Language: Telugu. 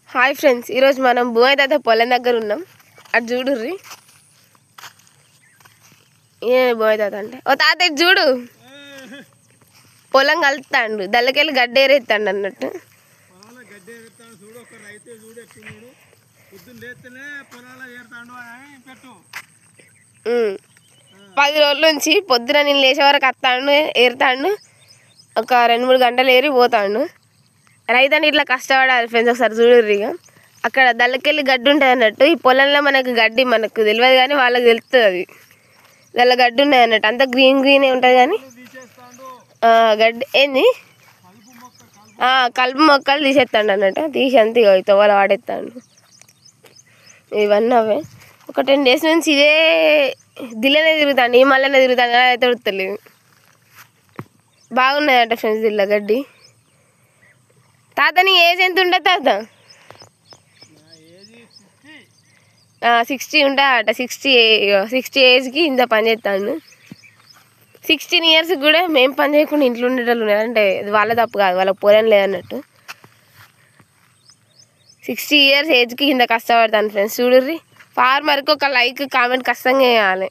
హాయ్ ఫ్రెండ్స్, ఈరోజు మనం భూమయ్య తాత పొలం దగ్గర ఉన్నాం. అటు చూడుర్రి. ఏ భూమయ్య తాత అంటే ఓ తాత ఇటు చూడు, పొలం కలుతాండు, దళ్ళకెళ్ళి గడ్డేరేస్తాడు అన్నట్టు. 10 రోజుల నుంచి పొద్దున నేను లేచే వరకు వస్తాడు, ఏరుతాడు. ఒక 2-3 గంటలు ఏరి పోతాడు. రైతు ఇట్లా కష్టపడాలి ఫ్రెండ్స్. ఒకసారి చూడుర్రి. ఇక అక్కడ దళ్ళకెళ్ళి గడ్డి ఉంటుంది అన్నట్టు. ఈ పొలంలో మనకు గడ్డి మనకు తెలియదు కానీ వాళ్ళకి తెలుస్తుంది. అది దానిలో గడ్డి ఉన్నాయి అన్నట్టు. అంతా గ్రీన్ గ్రీనే ఉంటుంది కానీ గడ్డి ఏంది కలుపు మొక్కలు తీసేస్తాడు అన్నట్టు. తీసి అంతే తోవల వాడేస్తాడు. ఇవన్నీ అవే. ఒక 10 days నుంచి ఇదే దిల్లనే తిరుగుతాడు. ఈ మళ్ళీ తిరుగుతాడు కానీ అయితే ఉడతలేదు. బాగున్నాయంట ఫ్రెండ్స్ దిల్ల గడ్డి. తాత నీ ఏజ్ ఎంత ఉంటుంది తాత? 60 ఉంటాయట. 60 ఏజ్కి ఇంత పని చేస్తాడు. 16 years కూడా మేము పని చేయకుండా ఇంట్లో ఉండేటోళ్ళు ఉన్నారు. అంటే వాళ్ళ తప్పు కాదు, వాళ్ళకి పొలం లేదన్నట్టు. 60 years ఏజ్కి ఇంత కష్టపడతాను ఫ్రెండ్స్. చూడుర్రి. ఫార్మర్కి ఒక లైక్ కామెంట్ ఖచ్చితంగా వేయాలి.